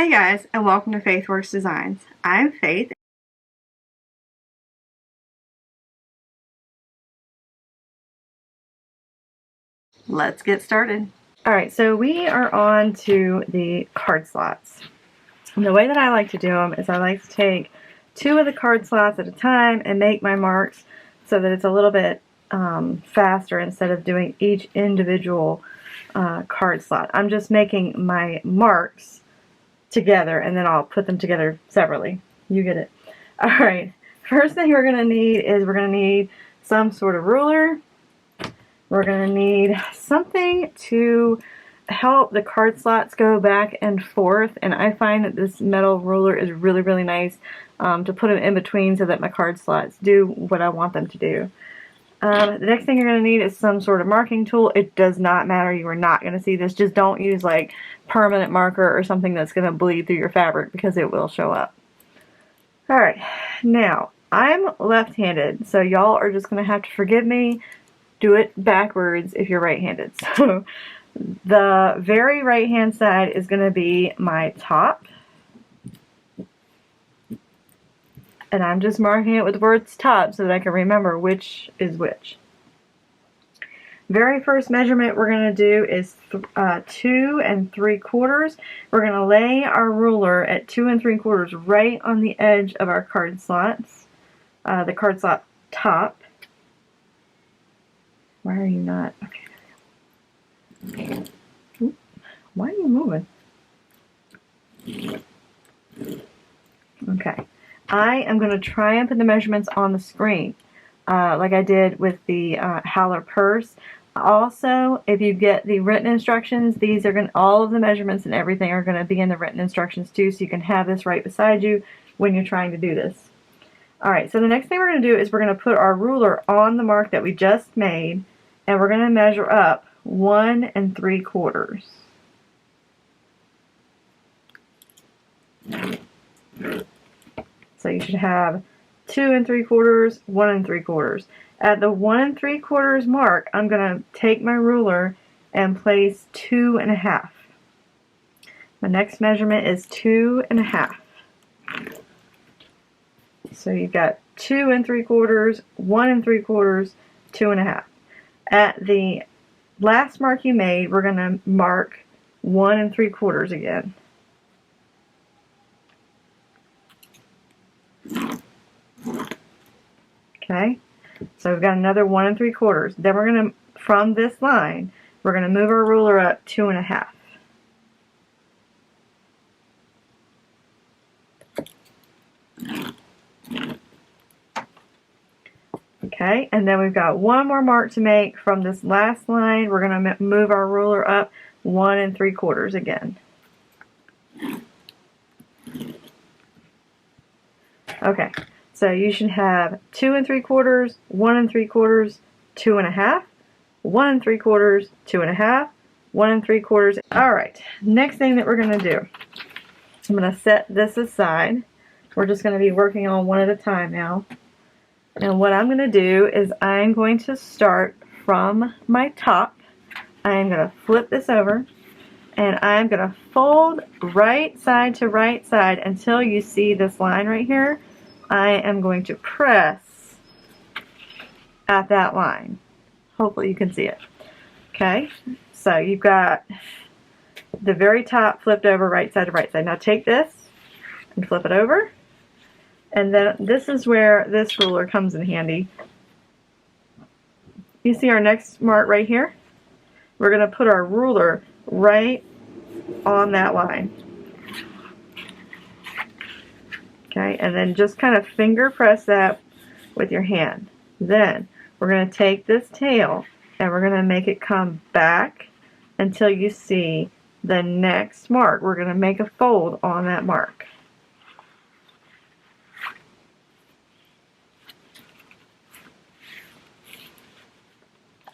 Hey guys, and welcome to FaithWorks Designs. I'm Faith. Let's get started. Alright, so we are on to the card slots. And the way that I like to do them is I like to take 2 of the card slots at a time and make my marks so that it's a little bit faster instead of doing each individual card slot. I'm just making my marks together and then I'll put them together separately. You get it. Alright, first thing we're going to need is we're going to need some sort of ruler. We're going to need something to help the card slots go back and forth, and I find that this metal ruler is really nice to put them in between so that my card slots do what I want them to do. The next thing you're going to need is some sort of marking tool. It does not matter. You are not going to see this. Just don't use like permanent marker or something that's going to bleed through your fabric because it will show up. Alright, now I'm left-handed, so y'all are just going to have to forgive me. Do it backwards if you're right-handed. So the very right-hand side is going to be my top. And I'm just marking it with the words top so that I can remember which is which. Very first measurement we're going to do is 2 3/4. We're going to lay our ruler at 2 3/4 right on the edge of our card slots, the card slot top. Why are you not? Okay. Ooh, why are you moving? Okay. I am going to try and put the measurements on the screen, like I did with the Howler purse. Also, if you get the written instructions, these are going all of the measurements and everything are going to be in the written instructions too, so you can have this right beside you when you're trying to do this. Alright, so the next thing we're going to do is we're going to put our ruler on the mark that we just made, and we're going to measure up 1 3/4. So you should have 2 3/4, 1 3/4. At the 1 3/4 mark, I'm going to take my ruler and place 2 1/2. My next measurement is 2 1/2. So you've got 2 3/4, 1 3/4, 2 1/2. At the last mark you made, we're going to mark 1 3/4 again. Okay, so we've got another 1 3/4. Then we're going to, from this line, we're going to move our ruler up 2 1/2. Okay, and then we've got one more mark to make from this last line. We're going to move our ruler up 1 3/4 again. Okay, so you should have 2 3/4, 1 3/4, 2 1/2, 1 3/4, 2 1/2, 1 3/4. Alright, next thing that we're going to do, I'm going to set this aside. We're just going to be working on one at a time now. And what I'm going to do is I'm going to start from my top. I'm going to flip this over and I'm going to fold right side to right side until you see this line right here. I am going to press at that line. Hopefully you can see it. Okay, so you've got the very top flipped over right side to right side. Now take this and flip it over. And then this is where this ruler comes in handy. You see our next mark right here? We're going to put our ruler right on that line. Okay, and then just kind of finger press that with your hand. Then we're going to take this tail and we're going to make it come back until you see the next mark. We're going to make a fold on that mark.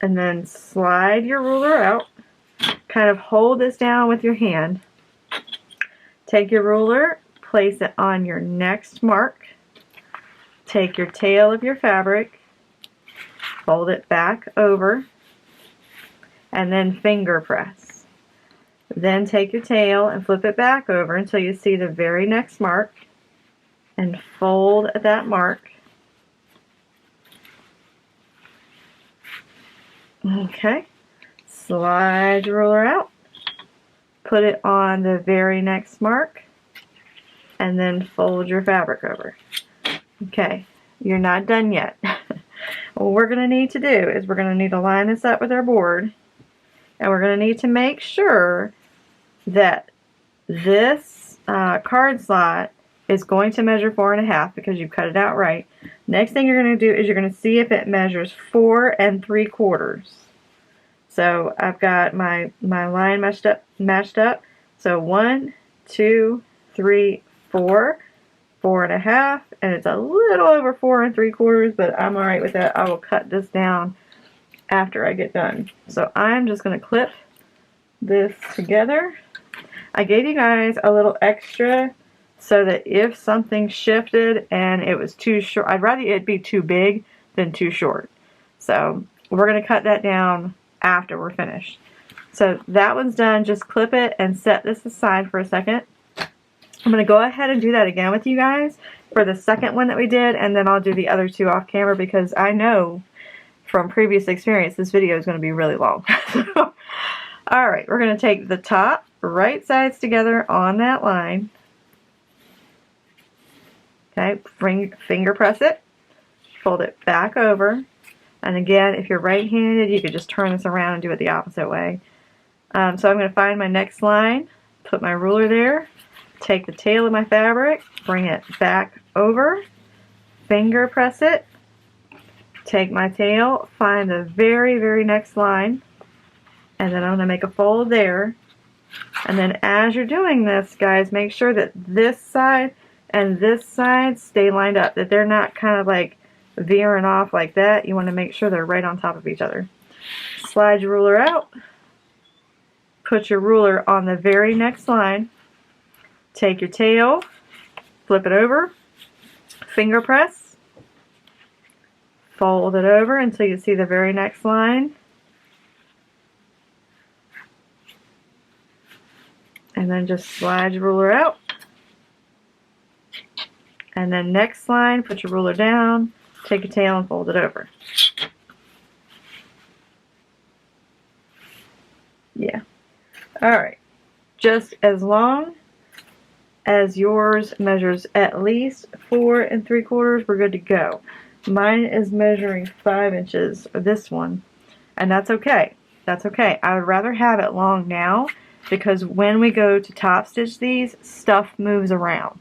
And then slide your ruler out. Kind of hold this down with your hand. Take your ruler, place it on your next mark. Take your tail of your fabric, fold it back over, and then finger press. Then take your tail and flip it back over until you see the very next mark and fold at that mark. Okay, slide your ruler out, put it on the very next mark, and then fold your fabric over. Okay, you're not done yet. What we're going to need to do is we're going to need to line this up with our board, and we're going to need to make sure that this card slot is going to measure 4.5 because you've cut it out right. Next thing you're going to do is you're going to see if it measures 4 3/4. So I've got my line matched up. So 1, 2, 3, 4, 4.5, and it's a little over 4 3/4, but I'm alright with that. I will cut this down after I get done. So I'm just going to clip this together. I gave you guys a little extra so that if something shifted and it was too short, I'd rather it be too big than too short. So we're going to cut that down after we're finished. So that one's done. Just clip it and set this aside for a second. I'm going to go ahead and do that again with you guys for the second one that we did, and then I'll do the other two off camera because I know from previous experience this video is going to be really long. Alright, we're going to take the top right sides together on that line. Okay, finger press it, fold it back over, and again, if you're right-handed, you could just turn this around and do it the opposite way. So I'm going to find my next line, put my ruler there, take the tail of my fabric, bring it back over, finger press it, take my tail, find the very, very next line, and then I'm going to make a fold there. And then as you're doing this, guys, make sure that this side and this side stay lined up, that they're not kind of like veering off like that. You want to make sure they're right on top of each other. Slide your ruler out, put your ruler on the very next line, take your tail, flip it over, finger press, fold it over until you see the very next line, and then just slide your ruler out, and then next line, put your ruler down, take your tail and fold it over. Yeah. Alright. Just as long as yours measures at least 4 3/4, we're good to go. Mine is measuring 5 inches, or this one, and that's okay. That's okay. I would rather have it long now because when we go to top stitch these, stuff moves around.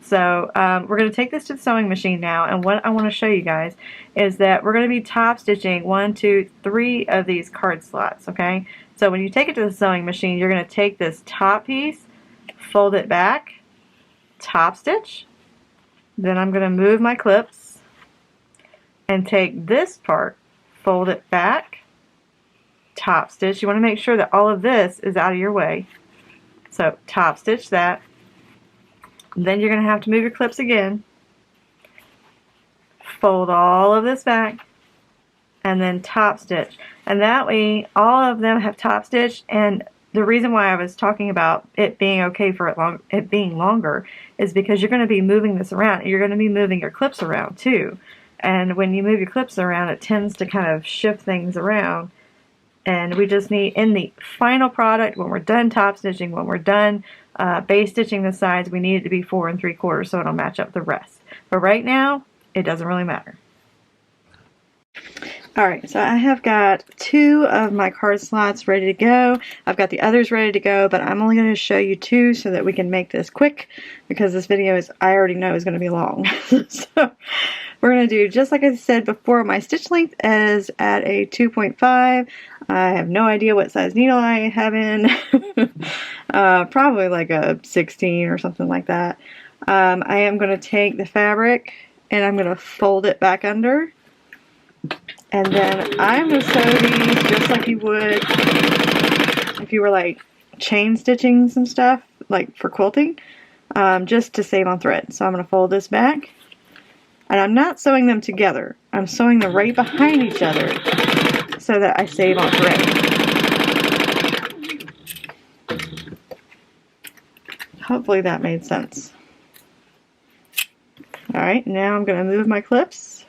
So we're going to take this to the sewing machine now, and what I want to show you guys is that we're going to be top stitching 1, 2, 3 of these card slots, okay? So when you take it to the sewing machine, you're going to take this top piece, fold it back, top stitch, then I'm going to move my clips and take this part, fold it back, top stitch. You want to make sure that all of this is out of your way. So top stitch that. Then you're going to have to move your clips again, fold all of this back, and then top stitch. And that way all of them have top stitch. And the reason why I was talking about it being okay for it being longer is because you're going to be moving this around. You're going to be moving your clips around too. And when you move your clips around, it tends to kind of shift things around. And we just need, in the final product, when we're done top stitching, when we're done base stitching the sides, we need it to be 4 3/4 so it'll match up the rest. But right now, it doesn't really matter. Alright, so I have got 2 of my card slots ready to go. I've got the others ready to go, but I'm only going to show you 2 so that we can make this quick because this video is, I already know, is going to be long. So we're going to do, just like I said before, my stitch length is at a 2.5. I have no idea what size needle I have in. Probably like a 16 or something like that. I am going to take the fabric and I'm going to fold it back under. And then I'm going to sew these just like you would if you were like chain stitching some stuff, like for quilting, just to save on thread. So I'm going to fold this back. And I'm not sewing them together. I'm sewing them right behind each other so that I save on thread. Hopefully that made sense. Alright, now I'm going to move my clips,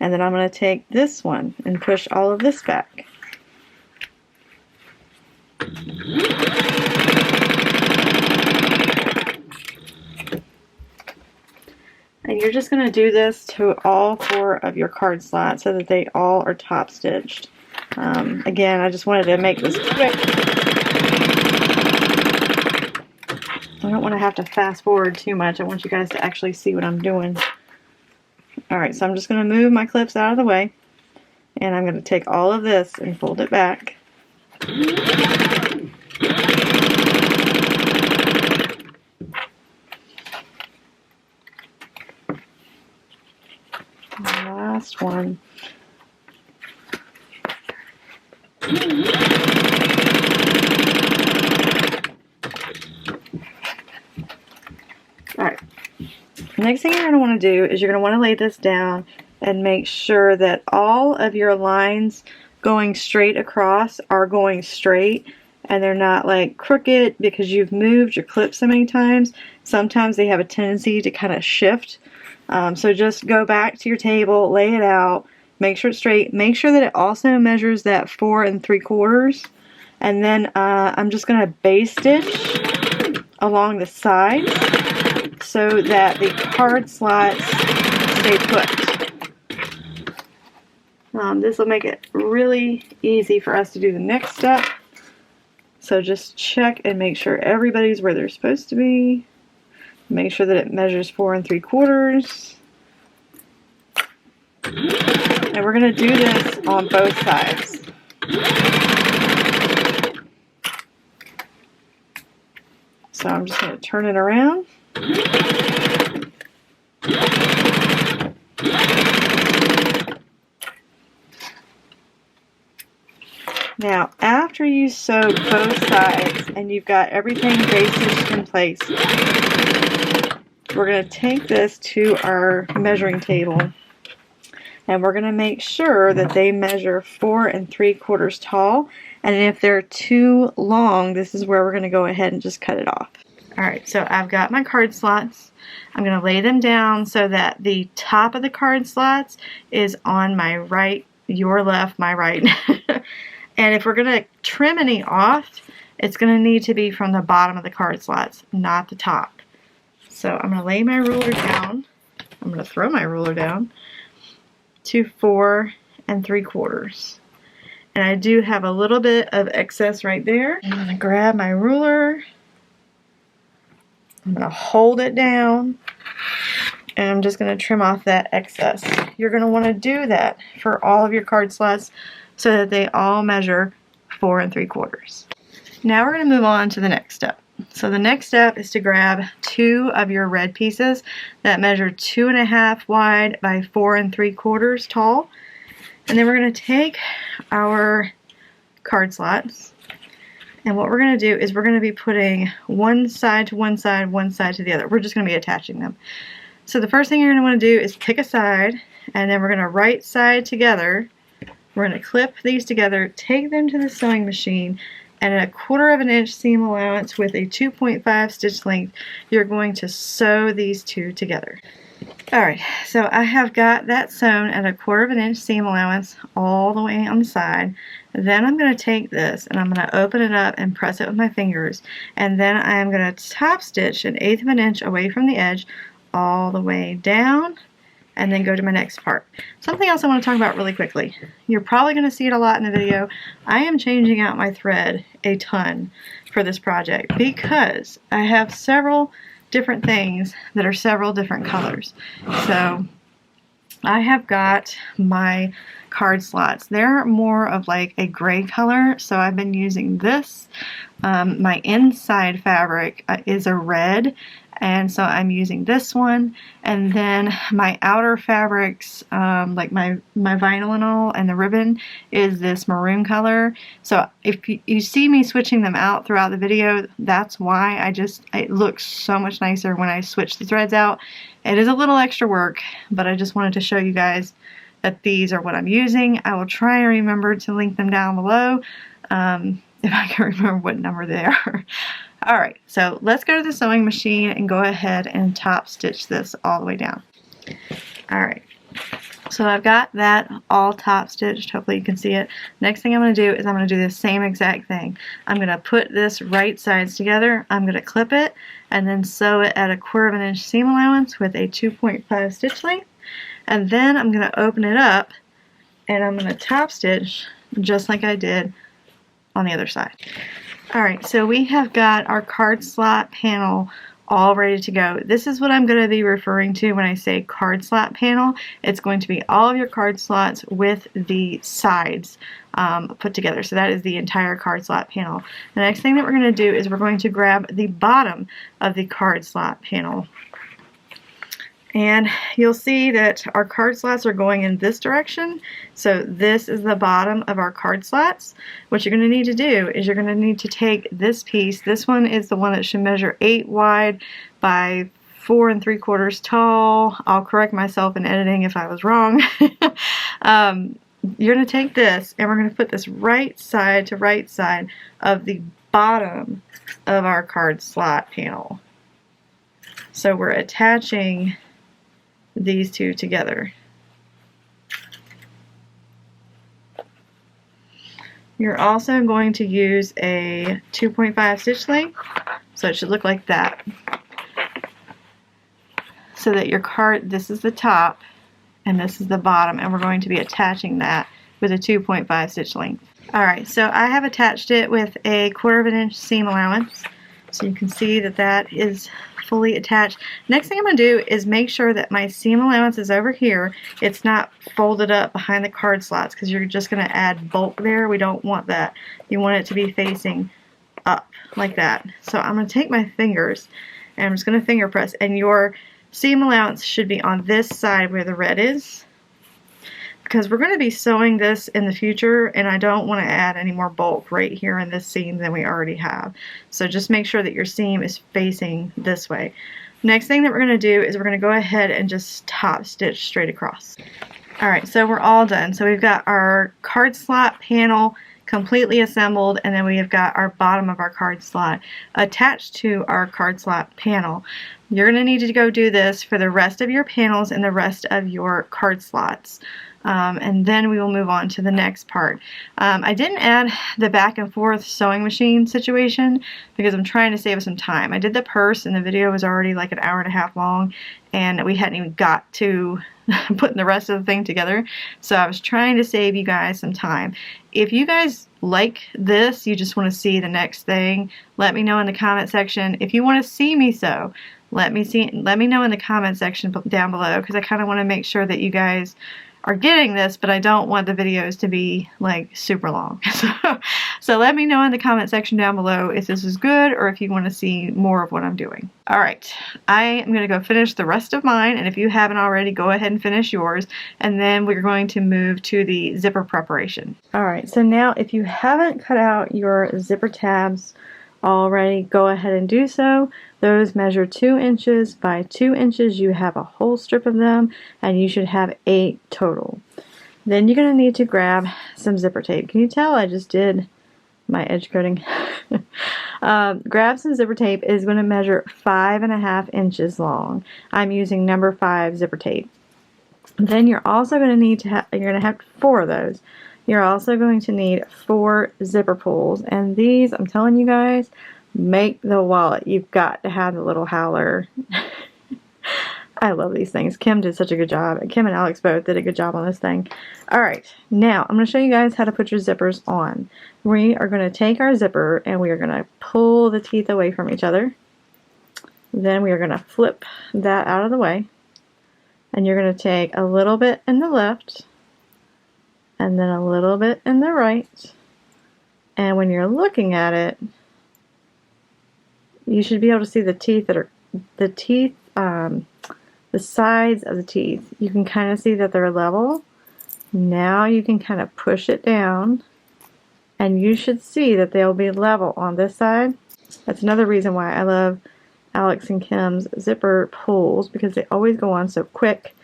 and then I'm going to take this one and push all of this back. And you're just going to do this to all 4 of your card slots so that they all are top stitched. Again, I just wanted to make this quick. I don't want to have to fast forward too much. I want you guys to actually see what I'm doing. Alright, so I'm just going to move my clips out of the way. And I'm going to take all of this and fold it back. Last one. Alright. Next thing you're going to want to do is you're going to want to lay this down and make sure that all of your lines going straight across are going straight and they're not like crooked because you've moved your clip so many times. Sometimes they have a tendency to kind of shift. So just go back to your table, lay it out, make sure it's straight. Make sure that it also measures that 4 3/4. And then I'm just going to base stitch along the sides so that the card slots stay put. This will make it really easy for us to do the next step. So just check and make sure everybody's where they're supposed to be. Make sure that it measures 4 3/4. And we're going to do this on both sides. So I'm just going to turn it around. Now, after you sew both sides and you've got everything base stitched in place, we're going to take this to our measuring table and we're going to make sure that they measure 4 3/4 tall, and if they're too long, this is where we're going to go ahead and just cut it off. Alright, so I've got my card slots. I'm going to lay them down so that the top of the card slots is on my right, your left, my right. And if we're going to trim any off, it's going to need to be from the bottom of the card slots, not the top. So I'm going to lay my ruler down. I'm going to throw my ruler down to 4 3/4. And I do have a little bit of excess right there. I'm going to grab my ruler. I'm going to hold it down. And I'm just going to trim off that excess. You're going to want to do that for all of your card slots so that they all measure 4 3/4. Now we're going to move on to the next step. So the next step is to grab 2 of your red pieces that measure 2.5 wide by 4 3/4 tall. And then we're going to take our card slots, and what we're going to do is we're going to be putting one side to one side to the other. We're just going to be attaching them. So the first thing you're going to want to do is pick a side, and then we're going to right side together. We're going to clip these together, take them to the sewing machine, and at a 1/4 inch seam allowance with a 2.5 stitch length, you're going to sew these 2 together. Alright, so I have got that sewn at a 1/4 inch seam allowance all the way on the side. Then I'm going to take this and I'm going to open it up and press it with my fingers, and then I'm going to top stitch an 1/8 inch away from the edge all the way down, and then go to my next part. Something else I want to talk about really quickly. You're probably going to see it a lot in the video. I am changing out my thread a ton for this project because I have several different things that are several different colors. So I have got my card slots. They're more of like a gray color, so I've been using this. My inside fabric is a red, and so I'm using this one, and then my outer fabrics, like my vinyl and all, and the ribbon is this maroon color. So if you see me switching them out throughout the video, that's why. It looks so much nicer when I switch the threads out. It is a little extra work, but I just wanted to show you guys that these are what I'm using. I will try and remember to link them down below if I can remember what number they are. Alright, so let's go to the sewing machine and go ahead and top stitch this all the way down. Alright, so I've got that all top stitched. Hopefully you can see it. Next thing I'm going to do is I'm going to do the same exact thing. I'm going to put this right sides together, I'm going to clip it, and then sew it at a 1/4 inch seam allowance with a 2.5 stitch length. And then I'm going to open it up and I'm going to top stitch just like I did on the other side. Alright, so we have got our card slot panel all ready to go. This is what I'm going to be referring to when I say card slot panel. It's going to be all of your card slots with the sides put together. So that is the entire card slot panel. The next thing that we're going to do is we're going to grab the bottom of the card slot panel. And you'll see that our card slots are going in this direction. So this is the bottom of our card slots. What you're going to need to do is you're going to need to take this piece. This one is the one that should measure 8 wide by 4 3/4 tall. I'll correct myself in editing if I was wrong. You're going to take this and we're going to put this right side to right side of the bottom of our card slot panel. So we're attaching these two together. You're also going to use a 2.5 stitch length, so it should look like that. So that your card, this is the top and this is the bottom, and we're going to be attaching that with a 2.5 stitch length. Alright, so I have attached it with a 1/4 inch seam allowance, so you can see that that is fully attached. Next thing I'm going to do is make sure that my seam allowance is over here. It's not folded up behind the card slots because you're just going to add bulk there. We don't want that. You want it to be facing up like that. So I'm going to take my fingers and I'm just going to finger press, and your seam allowance should be on this side where the red is, because we're going to be sewing this in the future and I don't want to add any more bulk right here in this seam than we already have. So just make sure that your seam is facing this way. Next thing that we're going to do is we're going to go ahead and just top stitch straight across. Alright, so we're all done. So we've got our card slot panel completely assembled, and then we have got our bottom of our card slot attached to our card slot panel. You're going to need to go do this for the rest of your panels and the rest of your card slots. And then we will move on to the next part. I didn't add the back and forth sewing machine situation because I'm trying to save us some time. I did the purse and the video was already like an hour and a half long and we hadn't even got to putting the rest of the thing together. So I was trying to save you guys some time. If you guys like this, you just want to see the next thing, let me know in the comment section. If you want to see me sew, let me know in the comment section down below, because I kind of want to make sure that you guys are getting this, but I don't want the videos to be like super long. So let me know in the comment section down below if this is good or if you want to see more of what I'm doing. Alright, I am going to go finish the rest of mine, and if you haven't already, go ahead and finish yours, and then we're going to move to the zipper preparation. Alright, so now if you haven't cut out your zipper tabs already, go ahead and do so. Those measure 2 inches by 2 inches. You have a whole strip of them, and you should have 8 total. Then you're going to need to grab some zipper tape. Can you tell I just did my edge coating? Grab some zipper tape. It is going to measure 5.5 inches long. I'm using number 5 zipper tape. Then you're also going to need to have, you're going to have 4 of those. You're also going to need 4 zipper pulls, and these, I'm telling you guys, make the wallet. You've got to have the little Howler. I love these things. Kim did such a good job. Kim and Alex both did a good job on this thing. Alright, now I'm going to show you guys how to put your zippers on. We are going to take our zipper and we are going to pull the teeth away from each other. Then we are going to flip that out of the way. And you're going to take a little bit in the left and then a little bit in the right. And when you're looking at it, you should be able to see the teeth that are the sides of the teeth. You can kind of see that they're level. Now you can kind of push it down and you should see that they'll be level on this side. That's another reason why I love Alex and Kim's zipper pulls, because they always go on so quick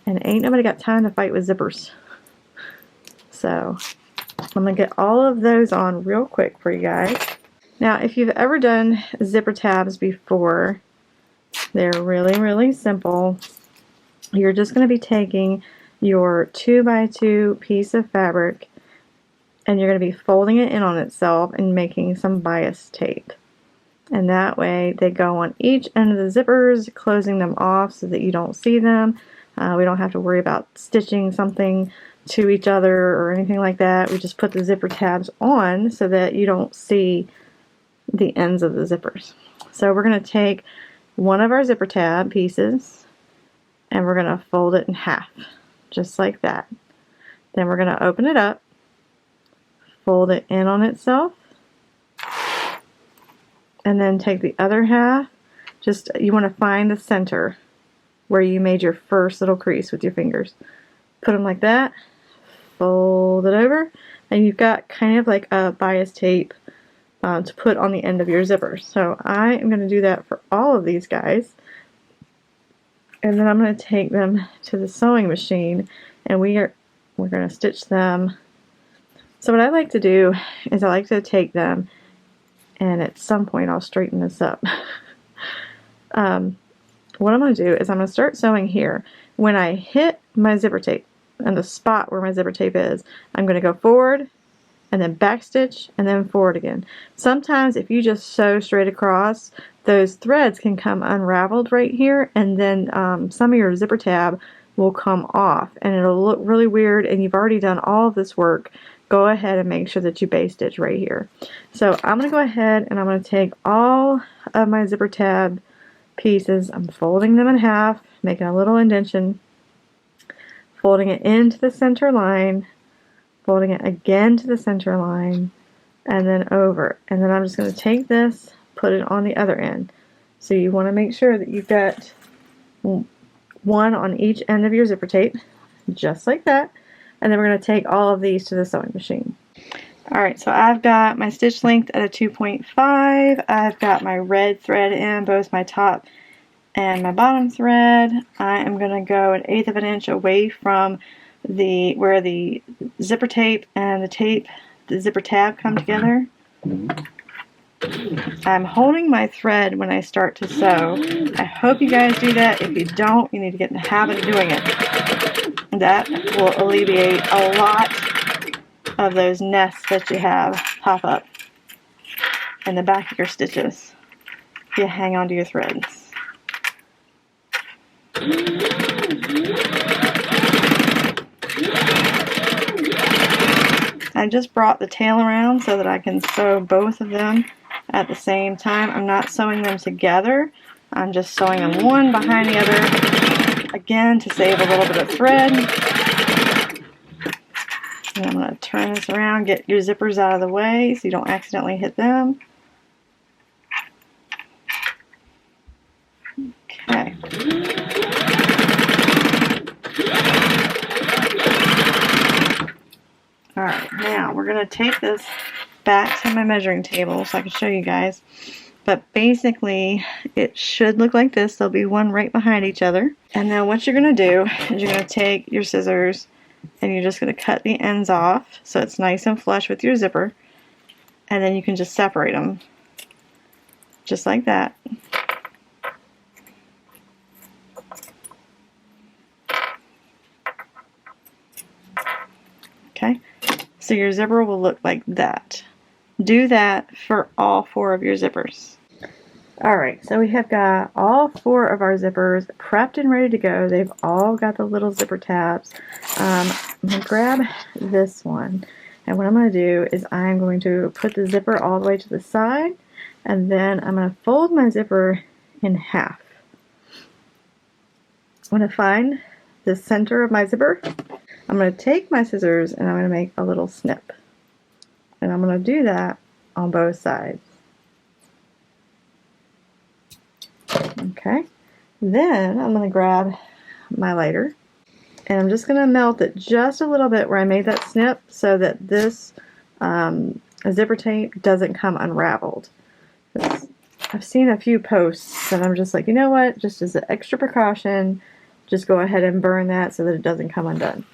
and ain't nobody got time to fight with zippers. So I'm going to get all of those on real quick for you guys. Now, if you've ever done zipper tabs before, they're really, really simple. You're just going to be taking your 2x2 piece of fabric and you're going to be folding it in on itself and making some bias tape. And that way they go on each end of the zippers, closing them off so that you don't see them. We don't have to worry about stitching something to each other or anything like that. We just put the zipper tabs on so that you don't see the ends of the zippers. So we're going to take one of our zipper tab pieces and we're going to fold it in half, just like that. Then we're going to open it up, fold it in on itself, and then take the other half. Just, you want to find the center where you made your first little crease with your fingers. Put them like that, fold it over, and you've got kind of like a bias tape to put on the end of your zippers. So I am going to do that for all of these guys. And then I'm going to take them to the sewing machine and we're going to stitch them. So what I like to do is I like to take them, and at some point I'll straighten this up. What I'm going to do is I'm going to start sewing here. When I hit my zipper tape and the spot where my zipper tape is, I'm going to go forward and then back stitch and then forward again. Sometimes if you just sew straight across, those threads can come unraveled right here, and then some of your zipper tab will come off and it'll look really weird, and you've already done all of this work. Go ahead and make sure that you base stitch right here. So I'm going to go ahead and I'm going to take all of my zipper tab pieces, I'm folding them in half, making a little indentation, folding it into the center line, folding it again to the center line, and then over. And then I'm just going to take this, put it on the other end. So you want to make sure that you've got one on each end of your zipper tape, just like that. And then we're going to take all of these to the sewing machine. Alright, so I've got my stitch length at a 2.5. I've got my red thread in both my top and my bottom thread. I am going to go 1/8 of an inch away from where the zipper tape and the zipper tab come together. I'm holding my thread when I start to sew. I hope you guys do that. If you don't, you need to get in the habit of doing it. That will alleviate a lot of those nests that you have pop up in the back of your stitches if you hang on to your threads. I just brought the tail around so that I can sew both of them at the same time. I'm not sewing them together. I'm just sewing them one behind the other, again, to save a little bit of thread. And I'm going to turn this around, get your zippers out of the way so you don't accidentally hit them. Okay. Alright, now we're going to take this back to my measuring table so I can show you guys. But basically, it should look like this. There'll be one right behind each other. And now what you're going to do is you're going to take your scissors and you're just going to cut the ends off so it's nice and flush with your zipper. And then you can just separate them. Just like that. Okay, so your zipper will look like that. Do that for all 4 of your zippers. Alright, so we have got all 4 of our zippers prepped and ready to go. They've all got the little zipper tabs. I'm going to grab this one, and what I'm going to do is I'm going to put the zipper all the way to the side, and then I'm going to fold my zipper in half. I'm going to find the center of my zipper. I'm going to take my scissors and I'm going to make a little snip. And I'm going to do that on both sides. Okay. Then I'm going to grab my lighter and I'm just going to melt it just a little bit where I made that snip so that this zipper tape doesn't come unraveled. I've seen a few posts and I'm just like, you know what, just as an extra precaution, just go ahead and burn that so that it doesn't come undone.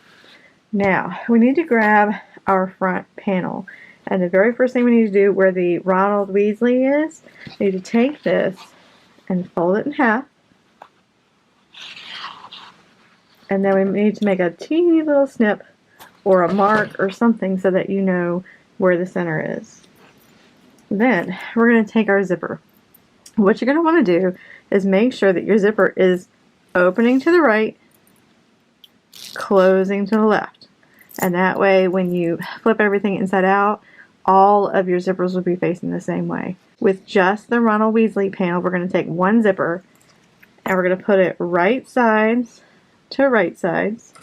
Now, we need to grab our front panel. And the very first thing we need to do, where the Ronald Weasley is, we need to take this and fold it in half. And then we need to make a teeny little snip or a mark or something so that you know where the center is. Then we're going to take our zipper. What you're going to want to do is make sure that your zipper is opening to the right, closing to the left. And that way when you flip everything inside out, all of your zippers will be facing the same way. With just the Ronald Weasley panel, we're going to take one zipper and we're going to put it right sides to right sides.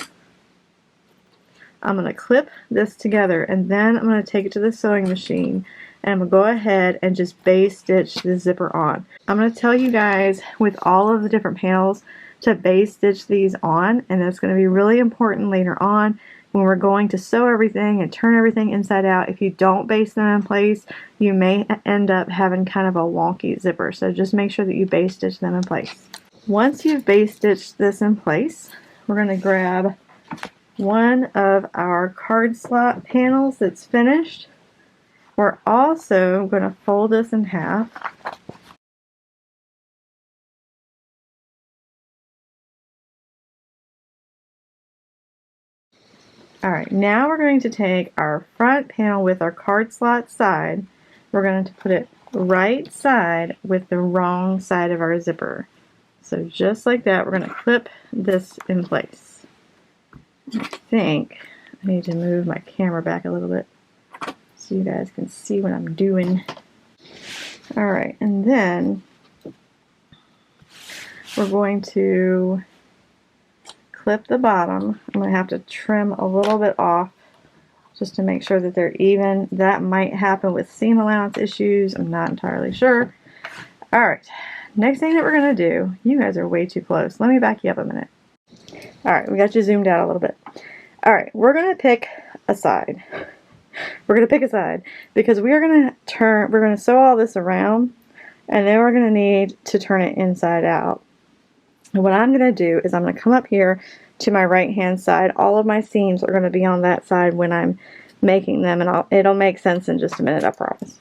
I'm going to clip this together and then I'm going to take it to the sewing machine and I'm going to go ahead and just base stitch the zipper on. I'm going to tell you guys with all of the different panels to base stitch these on, and that's going to be really important later on when we're going to sew everything and turn everything inside out. If you don't base them in place, you may end up having kind of a wonky zipper, so just make sure that you base stitch them in place. Once you've base stitched this in place, we're going to grab one of our card slot panels that's finished. We're also going to fold this in half. Alright, now we're going to take our front panel with our card slot side. We're going to put it right side with the wrong side of our zipper. So just like that, we're going to clip this in place. I think I need to move my camera back a little bit so you guys can see what I'm doing. Alright, and then we're going to clip the bottom. I'm going to have to trim a little bit off just to make sure that they're even. That might happen with seam allowance issues. I'm not entirely sure. Alright, next thing that we're going to do, you guys are way too close. Let me back you up a minute. Alright, we got you zoomed out a little bit. Alright, we're going to pick a side. We're going to pick a side because we're going to sew all this around and then we're going to need to turn it inside out. And what I'm going to do is I'm going to come up here to my right hand side. All of my seams are going to be on that side when I'm making them, and it'll make sense in just a minute, I promise.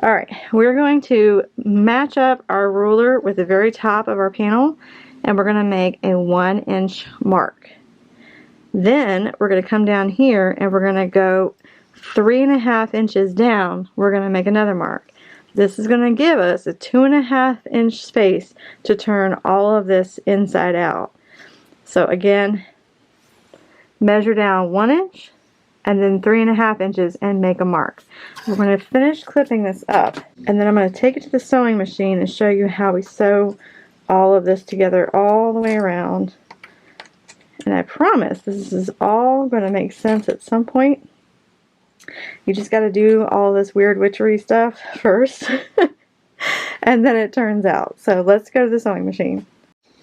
Alright, we're going to match up our ruler with the very top of our panel and we're going to make a 1-inch mark. Then we're going to come down here and we're going to go 3.5 inches down. We're going to make another mark. This is going to give us a 2.5 inch space to turn all of this inside out. So again, measure down 1 inch and then 3.5 inches and make a mark. We're going to finish clipping this up and then I'm going to take it to the sewing machine and show you how we sew all of this together all the way around. And I promise this is all going to make sense at some point. You just got to do all this weird witchery stuff first and then it turns out. So let's go to the sewing machine.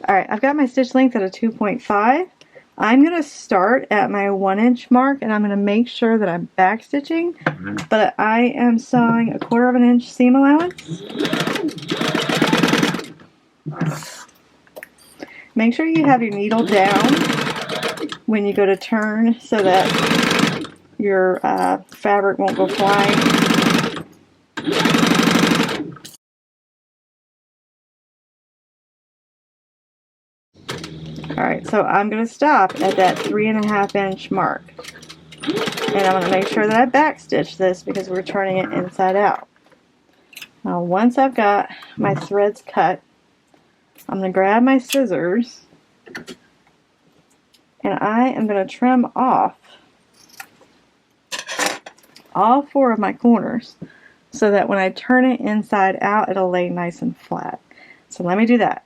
Alright, I've got my stitch length at a 2.5. I'm going to start at my 1-inch mark and I'm going to make sure that I'm back stitching, but I am sewing a 1/4 inch seam allowance. Make sure you have your needle down when you go to turn so that your fabric won't go flying. Alright, so I'm going to stop at that 3.5 inch mark. And I'm going to make sure that I backstitch this because we're turning it inside out. Now once I've got my threads cut, I'm going to grab my scissors and I am going to trim off all 4 of my corners so that when I turn it inside out, it'll lay nice and flat. So let me do that.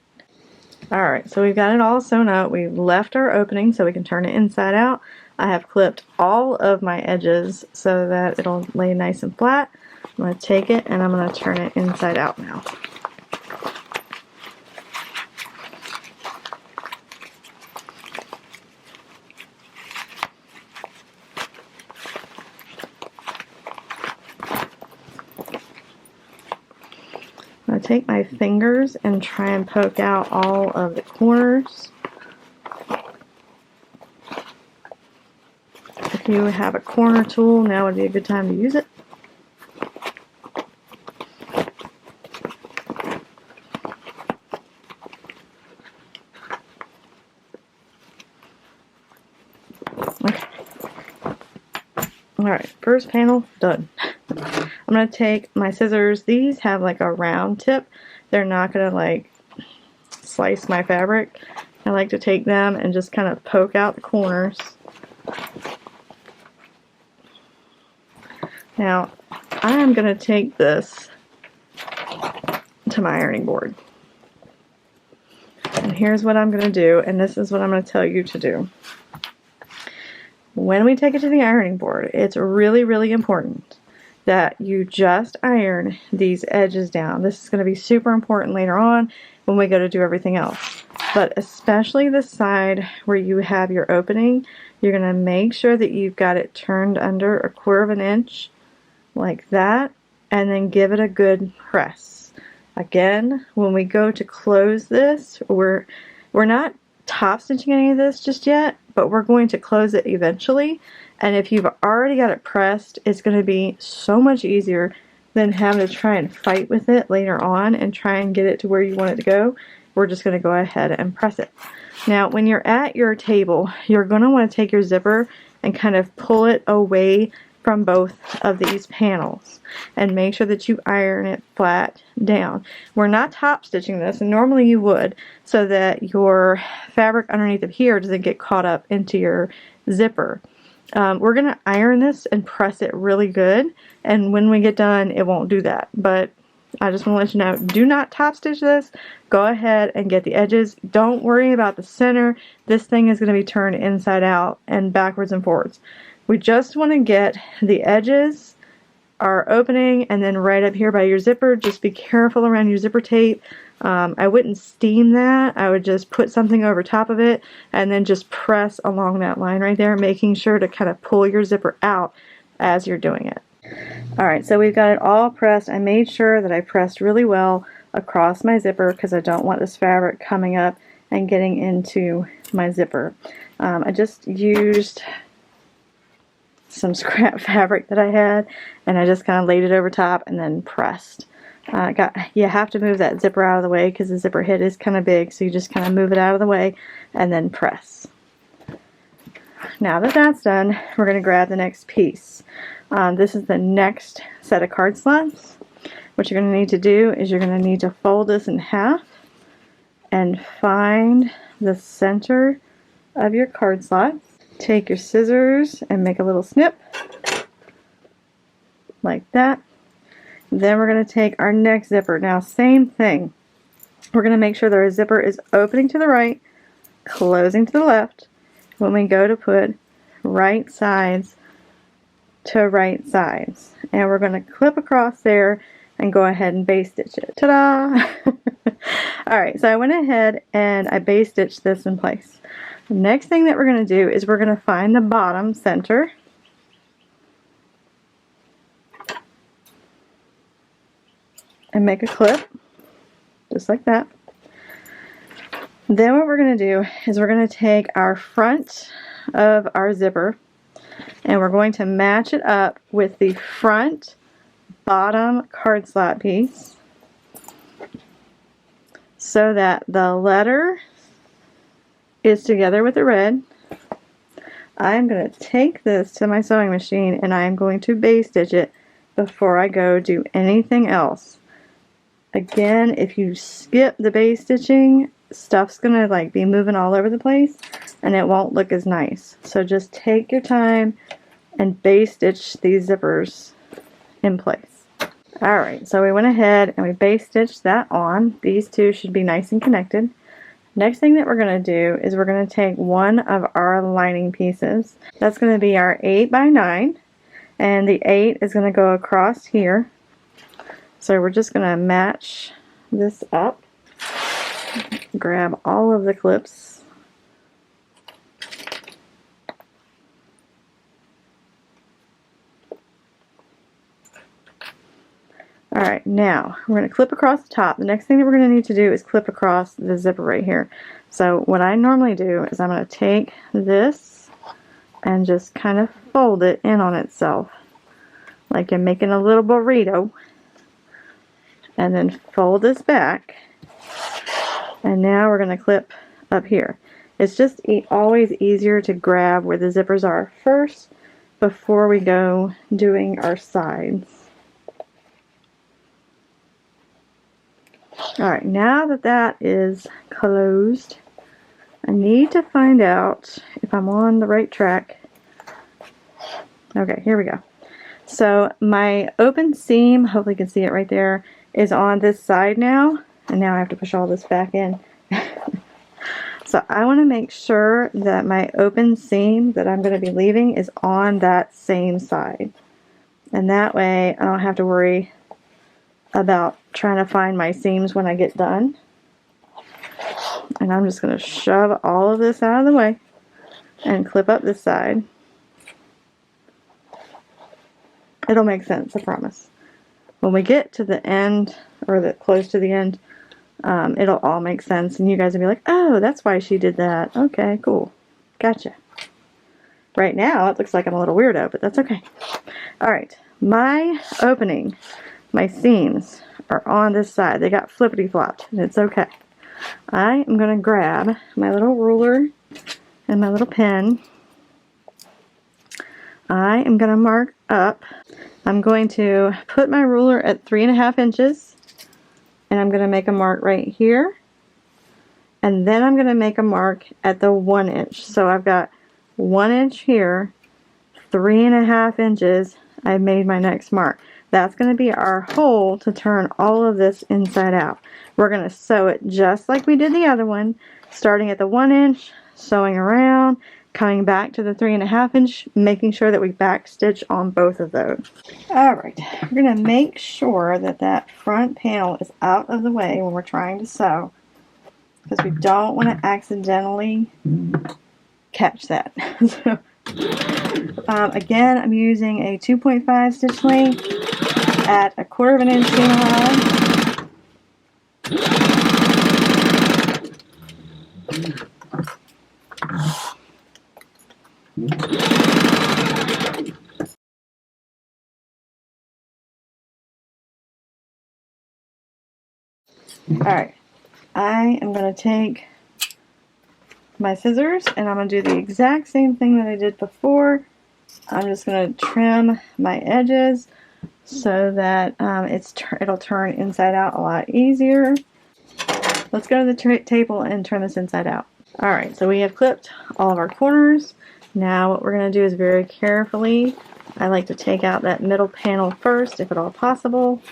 Alright, so we've got it all sewn up. We've left our opening so we can turn it inside out. I have clipped all of my edges so that it'll lay nice and flat. I'm going to take it and I'm going to turn it inside out now. I'm going to take my fingers and try and poke out all of the corners. If you have a corner tool, now would be a good time to use it. Alright, first panel done. I'm going to take my scissors. These have like a round tip. They're not going to like slice my fabric. I like to take them and just kind of poke out the corners. Now, I am going to take this to my ironing board. And here's what I'm going to do, and this is what I'm going to tell you to do. When we take it to the ironing board, it's really, really important that you just iron these edges down. This is going to be super important later on when we go to do everything else. But especially the side where you have your opening, you're going to make sure that you've got it turned under 1/4 inch like that, and then give it a good press. Again, when we go to close this, we're not top stitching any of this just yet, but we're going to close it eventually. And if you've already got it pressed, it's going to be so much easier than having to try and fight with it later on and try and get it to where you want it to go. We're just going to go ahead and press it. Now, when you're at your table, you're going to want to take your zipper and kind of pull it away from both of these panels and make sure that you iron it flat down. We're not top stitching this, and normally you would, so that your fabric underneath of here doesn't get caught up into your zipper. We're going to iron this and press it really good, and when we get done it won't do that. But I just want to let you know, do not top stitch this. Go ahead and get the edges. Don't worry about the center. This thing is going to be turned inside out and backwards and forwards. We just want to get the edges, our opening, and then right up here by your zipper. Just be careful around your zipper tape. I wouldn't steam that. I would just put something over top of it and then just press along that line right there, making sure to kind of pull your zipper out as you're doing it. Alright, so we've got it all pressed. I made sure that I pressed really well across my zipper because I don't want this fabric coming up and getting into my zipper. I just used some scrap fabric that I had, and I just kind of laid it over top and then pressed. You have to move that zipper out of the way because the zipper head is kind of big, so you just kind of move it out of the way and then press. Now that that's done, we're going to grab the next piece. This is the next set of card slots. What you're going to need to do is you're going to need to fold this in half and find the center of your card slots. Take your scissors and make a little snip like that. Then we're going to take our next zipper. Now, same thing. We're going to make sure that our zipper is opening to the right, closing to the left when we go to put right sides to right sides. And we're going to clip across there and go ahead and base stitch it. Ta-da! Alright, so I went ahead and I base stitched this in place. The next thing that we're going to do is we're going to find the bottom center. And make a clip, just like that. Then what we're going to do is we're going to take our front of our zipper and we're going to match it up with the front bottom card slot piece so that the letter is together with the red. I'm going to take this to my sewing machine and I'm going to base stitch it before I go do anything else. Again, if you skip the base stitching, stuff's going to be moving all over the place and it won't look as nice. So just take your time and base stitch these zippers in place. Alright, so we went ahead and we base stitched that on. These two should be nice and connected. Next thing that we're going to do is we're going to take one of our lining pieces. That's going to be our 8x9, and the 8 is going to go across here. So we're just going to match this up, grab all of the clips, alright, now we're going to clip across the top. The next thing that we're going to need to do is clip across the zipper right here. So what I normally do is I'm going to take this and just kind of fold it in on itself like you're making a little burrito. And then fold this back, and now we're going to clip up here. It's just always easier to grab where the zippers are first before we go doing our sides. Alright, now that that is closed, I need to find out if I'm on the right track. Okay, here we go. So my open seam, hopefully you can see it right there, is on this side now. And now I have to push all this back in. So I want to make sure that my open seam that I'm going to be leaving is on that same side. And that way I don't have to worry about trying to find my seams when I get done. And I'm just going to shove all of this out of the way and clip up this side. It'll make sense, I promise. When we get to the end, or close to the end, it'll all make sense, and you guys will be like, oh, that's why she did that. Okay, cool. Gotcha. Right now, it looks like I'm a little weirdo, but that's okay. Alright, my opening, my seams, are on this side. They got flippity-flopped, and it's okay. I am going to grab my little ruler and my little pen. I am going to mark up. I'm going to put my ruler at 3.5 inches, and I'm going to make a mark right here, and then I'm going to make a mark at the 1 inch. So I've got 1 inch here, 3.5 inches. I've made my next mark. That's going to be our hole to turn all of this inside out. We're going to sew it just like we did the other one, starting at the 1 inch, sewing around, coming back to the 3.5 inch, making sure that we back stitch on both of those. Alright, we're going to make sure that that front panel is out of the way when we're trying to sew, because we don't want to accidentally catch that. So, again, I'm using a 2.5 stitch length at 1/4 inch seam allowed. Alright, I am going to take my scissors and I'm going to do the exact same thing that I did before. I'm just going to trim my edges so that it'll turn inside out a lot easier. Let's go to the table and turn this inside out. Alright, so we have clipped all of our corners. Now what we're going to do is very carefully, I like to take out that middle panel first, if at all possible.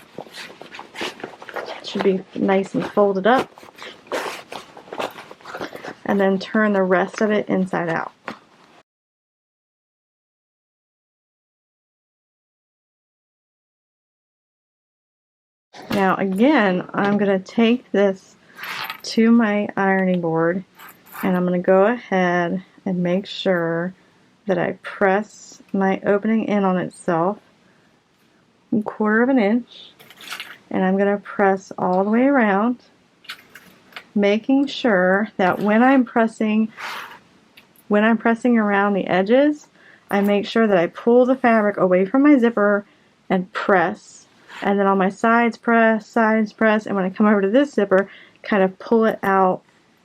It should be nice and folded up. And then turn the rest of it inside out. Now again, I'm going to take this to my ironing board and I'm going to go ahead and make sure that I press my opening in on itself 1/4 inch, and I'm going to press all the way around, making sure that when I'm pressing around the edges, I make sure that I pull the fabric away from my zipper and press, and then on my sides press, and when I come over to this zipper, kind of pull it out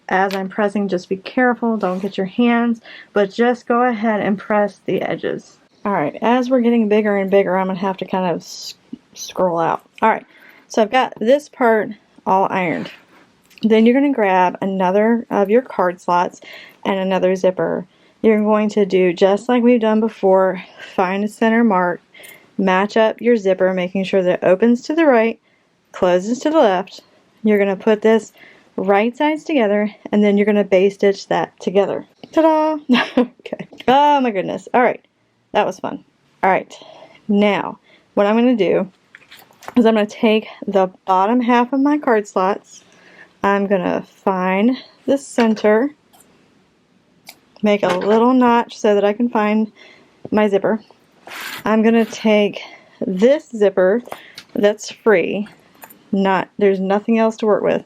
as I'm pressing. Just be careful, don't get your hands, but just go ahead and press the edges. Alright, as we're getting bigger and bigger, I'm going to have to kind of scroll out. Alright, so I've got this part all ironed. Then you're going to grab another of your card slots and another zipper. You're going to do just like we've done before, find a center mark, match up your zipper, making sure that it opens to the right, closes to the left. You're going to put this right sides together, and then you're going to base stitch that together. Ta-da! Okay. Oh my goodness. Alright, that was fun. Alright, now what I'm going to do is I'm going to take the bottom half of my card slots, I'm going to find the center, make a little notch so that I can find my zipper. I'm going to take this zipper that's free, there's nothing else to work with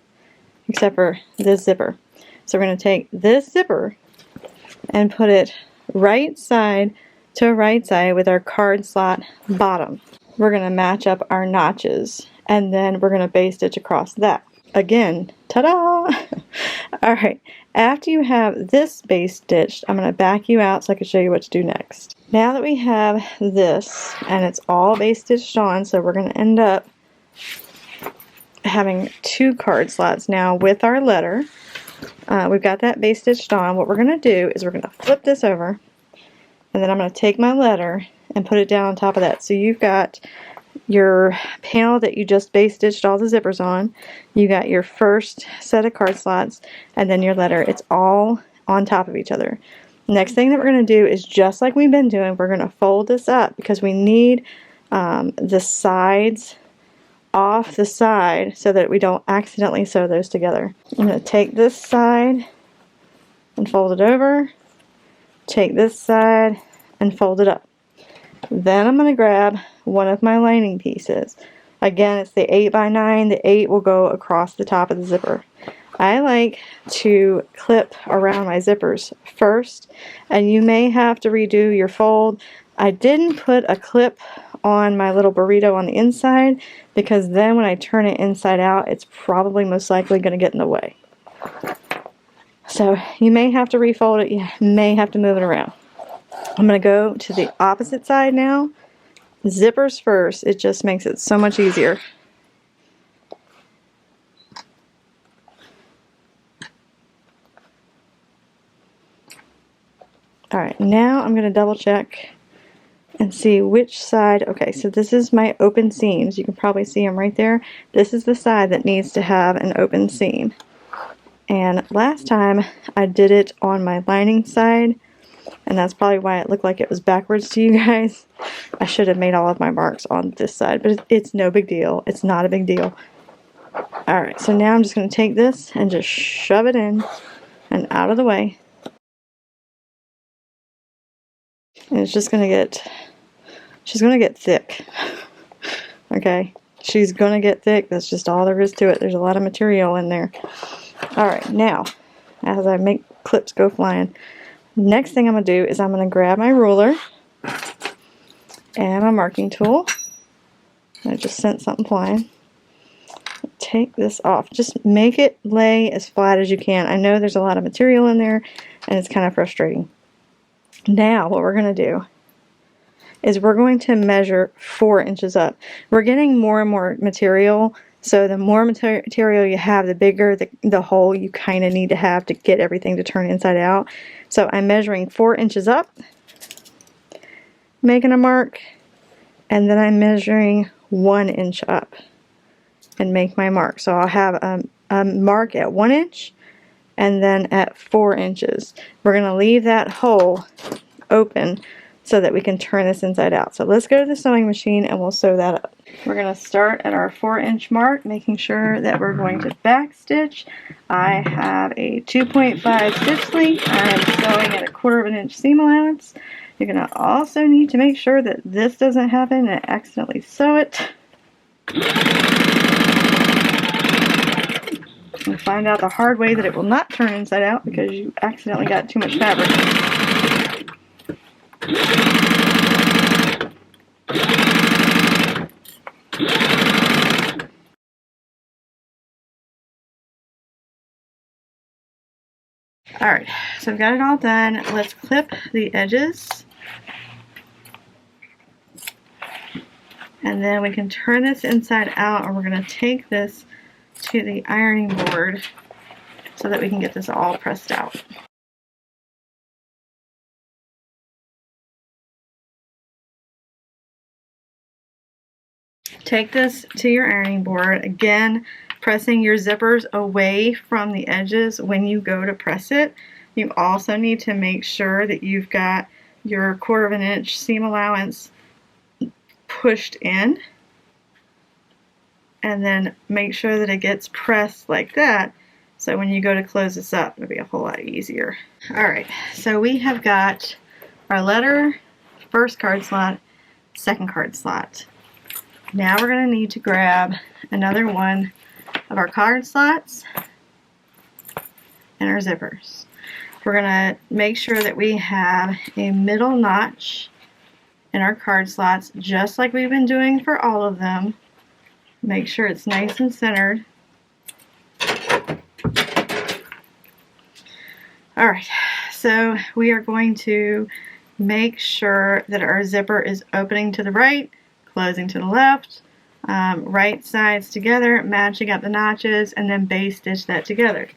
except for this zipper. So we're going to take this zipper and put it right side to right side with our card slot bottom. We're going to match up our notches and then we're going to base stitch across that. again. Ta-da! Alright, after you have this base stitched, I'm going to back you out so I can show you what to do next. Now that we have this, and it's all base stitched on, so we're going to end up having 2 card slots now with our letter. We've got that base stitched on. What we're going to do is we're going to flip this over, and then I'm going to take my letter and put it down on top of that. So you've got your panel that you just base stitched all the zippers on. You got your first set of card slots, and then your letter. It's all on top of each other. Next thing that we're going to do is, just like we've been doing, we're going to fold this up because we need the sides off the side so that we don't accidentally sew those together. I'm going to take this side and fold it over, take this side and fold it up. Then I'm going to grab one of my lining pieces. Again, it's the 8x9. The 8 will go across the top of the zipper. I like to clip around my zippers first, and you may have to redo your fold. I didn't put a clip on my little burrito on the inside because then when I turn it inside out, it's probably most likely going to get in the way. So you may have to refold it, you may have to move it around. I'm going to go to the opposite side now. Zippers first, it just makes it so much easier. Alright, now I'm going to double check and see which side. Okay, so this is my open seams. You can probably see them right there. This is the side that needs to have an open seam. And last time I did it on my lining side, and that's probably why it looked like it was backwards to you guys. I should have made all of my marks on this side, but it's no big deal. It's not a big deal. Alright, so now I'm just going to take this and just shove it in and out of the way. And it's just going to get, she's going to get thick. Okay, she's going to get thick. That's just all there is to it. There's a lot of material in there. Alright, now, as I make clips go flying, next thing I'm going to do is I'm going to grab my ruler and my marking tool. I just sent something flying. Take this off. Just make it lay as flat as you can. I know there's a lot of material in there and it's kind of frustrating. Now what we're going to do is we're going to measure 4 inches up. We're getting more and more material, so the more material you have, the bigger the hole you kind of need to have to get everything to turn inside out. So I'm measuring 4 inches up, making a mark, and then I'm measuring 1 inch up and make my mark. So I'll have a mark at 1 inch and then at 4 inches. We're going to leave that hole open so that we can turn this inside out. So let's go to the sewing machine and we'll sew that up. We're going to start at our 4 inch mark, making sure that we're going to back stitch. I have a 2.5 stitch length. I am sewing at a 1/4 inch seam allowance. You're going to also need to make sure that this doesn't happen and accidentally sew it. You'll find out the hard way that it will not turn inside out because you accidentally got too much fabric. Alright, so I've got it all done. Let's clip the edges. And then we can turn this inside out, and we're going to take this to the ironing board so that we can get this all pressed out. Take this to your ironing board, again pressing your zippers away from the edges when you go to press it. You also need to make sure that you've got your 1/4 inch seam allowance pushed in, and then make sure that it gets pressed like that, so when you go to close this up it'll be a whole lot easier. Alright, so we have got our letter, first card slot, second card slot. Now we're going to need to grab another one of our card slots and our zippers. We're going to make sure that we have a middle notch in our card slots, just like we've been doing for all of them. Make sure it's nice and centered. Alright, so we are going to make sure that our zipper is opening to the right, closing to the left, right sides together, matching up the notches, and then base stitch that together.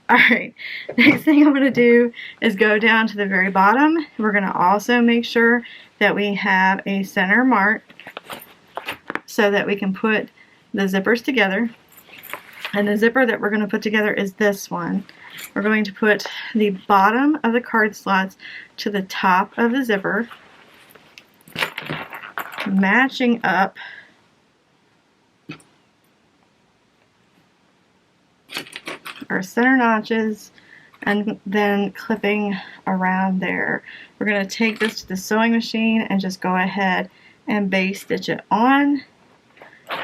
Alright, next thing I'm going to do is go down to the very bottom. We're going to also make sure that we have a center mark so that we can put the zippers together. And the zipper that we're going to put together is this one. We're going to put the bottom of the card slots to the top of the zipper, matching up our center notches and then clipping around there. We're going to take this to the sewing machine and just go ahead and base stitch it on,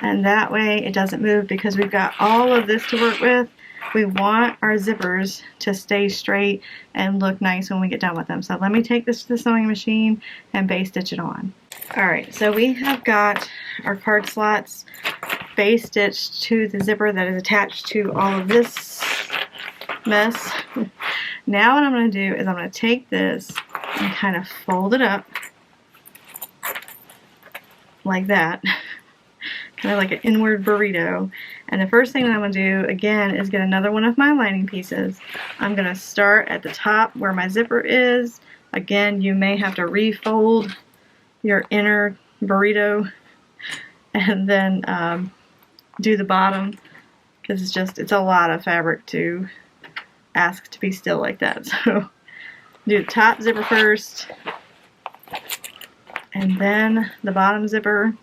and that way it doesn't move because we've got all of this to work with. We want our zippers to stay straight and look nice when we get done with them. So let me take this to the sewing machine and base stitch it on. Alright, so we have got our card slots base stitched to the zipper that is attached to all of this mess. Now what I'm going to do is I'm going to take this and kind of fold it up like that, kind of like an inward burrito. And the first thing that I'm going to do again is get another one of my lining pieces. I'm going to start at the top where my zipper is. Again, you may have to refold your inner burrito and then do the bottom, because it's a lot of fabric to ask to be still like that. So do the top zipper first and then the bottom zipper.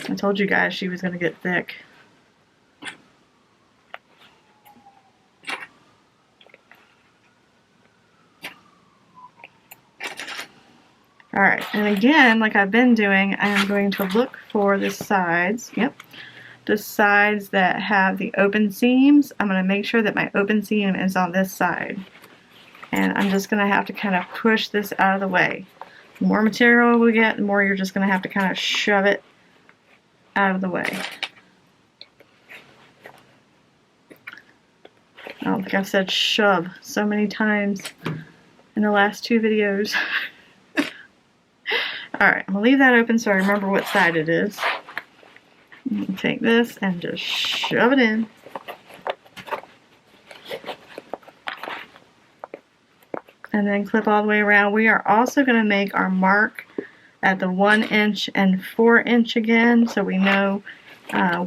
I told you guys she was going to get thick. Alright, and again, like I've been doing, I am going to look for the sides. Yep. The sides that have the open seams. I'm going to make sure that my open seam is on this side. And I'm just going to have to kind of push this out of the way. The more material we get, the more you're just going to have to kind of shove it out of the way. I don't think I've said shove so many times in the last two videos. Alright, I'm going to leave that open so I remember what side it is. Take this and just shove it in. And then clip all the way around. We are also going to make our mark at the 1 inch and 4 inch again, so we know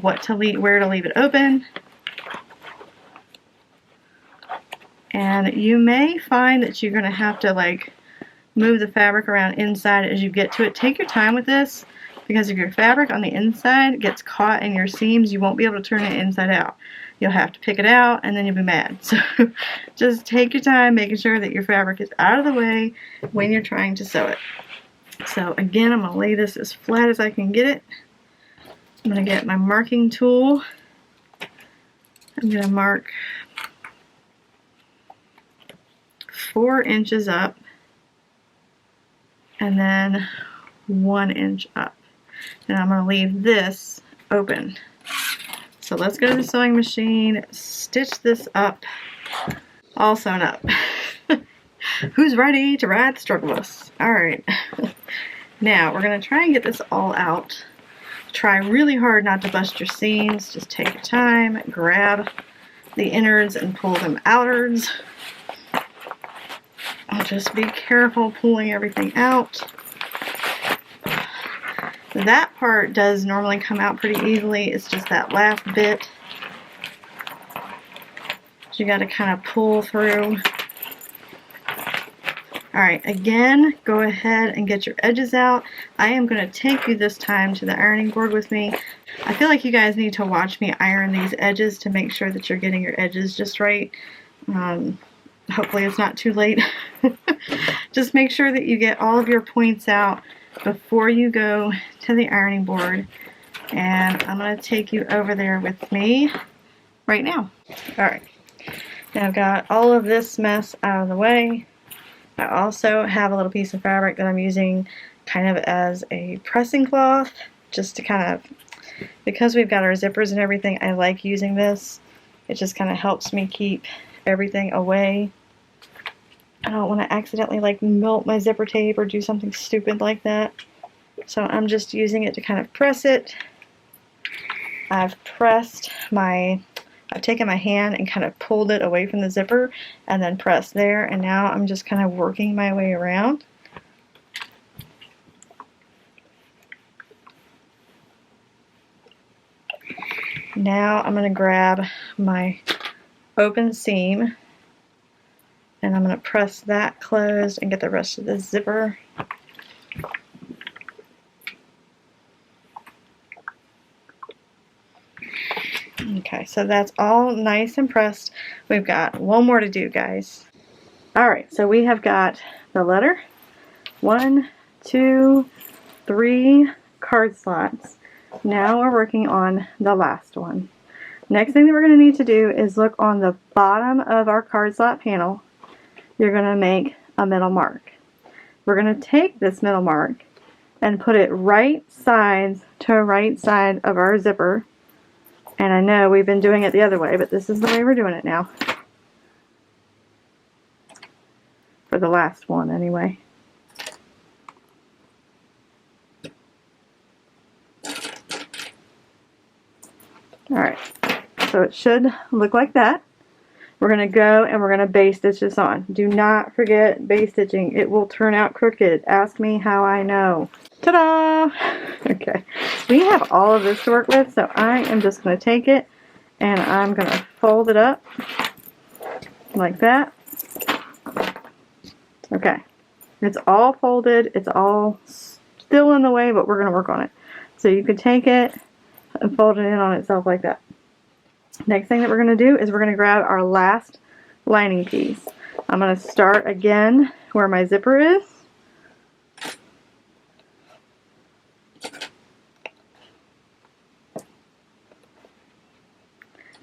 where to leave it open. And you may find that you're going to have to like move the fabric around inside as you get to it. Take your time with this, because if your fabric on the inside gets caught in your seams, you won't be able to turn it inside out. You'll have to pick it out and then you'll be mad. So just take your time making sure that your fabric is out of the way when you're trying to sew it. So again, I'm going to lay this as flat as I can get it. I'm going to get my marking tool. I'm going to mark 4 inches up and then 1 inch up. And I'm going to leave this open. So let's go to the sewing machine, stitch this up, all sewn up. Who's ready to ride the struggle bus? Alright. Now we're going to try and get this all out. Try really hard not to bust your seams. Just take your time, grab the innards and pull them outwards. I'll just be careful pulling everything out. That part does normally come out pretty easily. It's just that last bit you got to kind of pull through. Alright, again, go ahead and get your edges out. I am going to take you this time to the ironing board with me. I feel like you guys need to watch me iron these edges to make sure that you're getting your edges just right. Hopefully it's not too late. Just make sure that you get all of your points out before you go to the ironing board. And I'm going to take you over there with me right now. Alright, now I've got all of this mess out of the way. I also have a little piece of fabric that I'm using kind of as a pressing cloth, just to kind of, because we've got our zippers and everything, I like using this It just kind of helps me keep everything away. I don't want to accidentally like melt my zipper tape or do something stupid like that. So I'm just using it to kind of press it. I've taken my hand and kind of pulled it away from the zipper and then pressed there, and now I'm just kind of working my way around. Now I'm going to grab my open seam and I'm going to press that closed and get the rest of the zipper. Okay, so that's all nice and pressed. We've got one more to do, guys. Alright, so we have got the letter, 1, 2, 3 card slots. Now we're working on the last one. Next thing that we're going to need to do is look on the bottom of our card slot panel. You're going to make a middle mark. We're going to take this middle mark and put it right sides to right side of our zipper. And I know we've been doing it the other way, but this is the way we're doing it now. For the last one, anyway. Alright, so it should look like that. We're going to go and we're going to base stitch this on. Do not forget base stitching. It will turn out crooked. Ask me how I know. Ta-da! Okay, we have all of this to work with, so I am just going to take it and I'm going to fold it up like that. Okay, it's all folded. It's all still in the way, but we're going to work on it. So you can take it and fold it in on itself like that. Next thing that we're going to do is we're going to grab our last lining piece. I'm going to start again where my zipper is.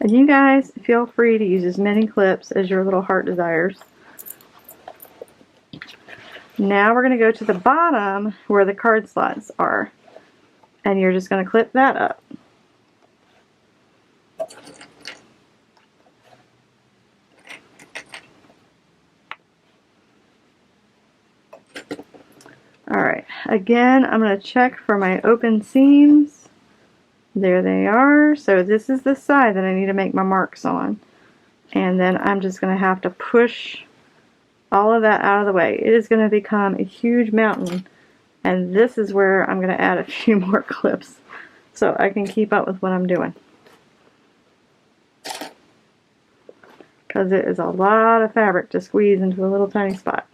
And you guys feel free to use as many clips as your little heart desires. Now we're going to go to the bottom where the card slots are. And you're just going to clip that up. Alright, again, I'm going to check for my open seams. There they are. So this is the side that I need to make my marks on. And then I'm just going to have to push all of that out of the way. It is going to become a huge mountain. And this is where I'm going to add a few more clips so I can keep up with what I'm doing. Because it is a lot of fabric to squeeze into a little tiny spot.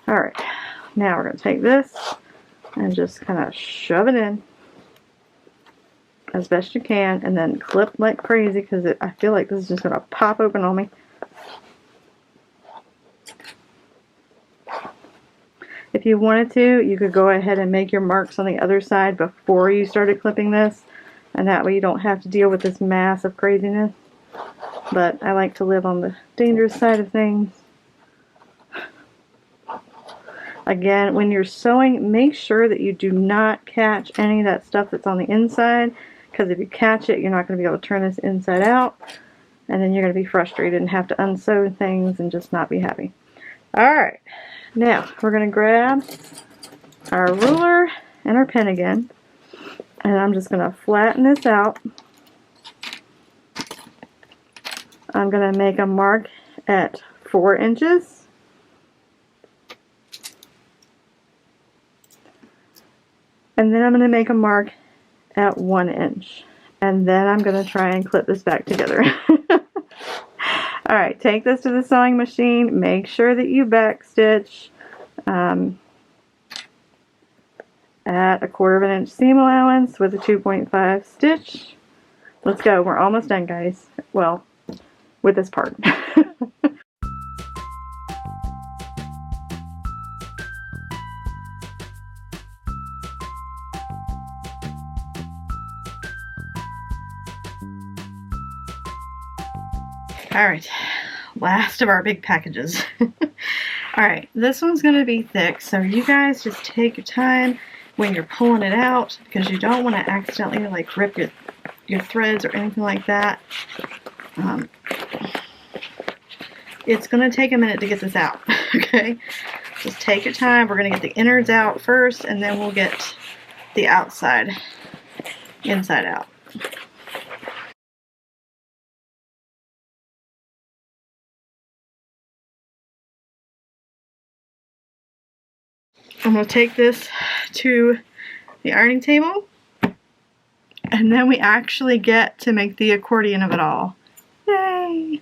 Alright, now we're going to take this and just kind of shove it in as best you can and then clip like crazy because I feel like this is just going to pop open on me. If you wanted to, you could go ahead and make your marks on the other side before you started clipping this, and that way you don't have to deal with this mass of craziness. But I like to live on the dangerous side of things. Again, when you're sewing, make sure that you do not catch any of that stuff that's on the inside, because if you catch it, you're not going to be able to turn this inside out, and then you're going to be frustrated and have to unsew things and just not be happy. Alright, now we're going to grab our ruler and our pen again, and I'm just going to flatten this out. I'm going to make a mark at 4 inches. And then I'm going to make a mark at 1 inch. And then I'm going to try and clip this back together. Alright, take this to the sewing machine. Make sure that you back stitch at a 1/4 inch seam allowance with a 2.5 stitch. Let's go. We're almost done, guys. Well, with this part. Alright, last of our big packages. Alright, this one's going to be thick, so you guys just take your time when you're pulling it out, because you don't want to accidentally like rip your threads or anything like that. It's going to take a minute to get this out, okay? Just take your time. We're going to get the innards out first, and then we'll get the outside, inside out. I'm going to take this to the ironing table, and then we actually get to make the accordion of it all. Yay!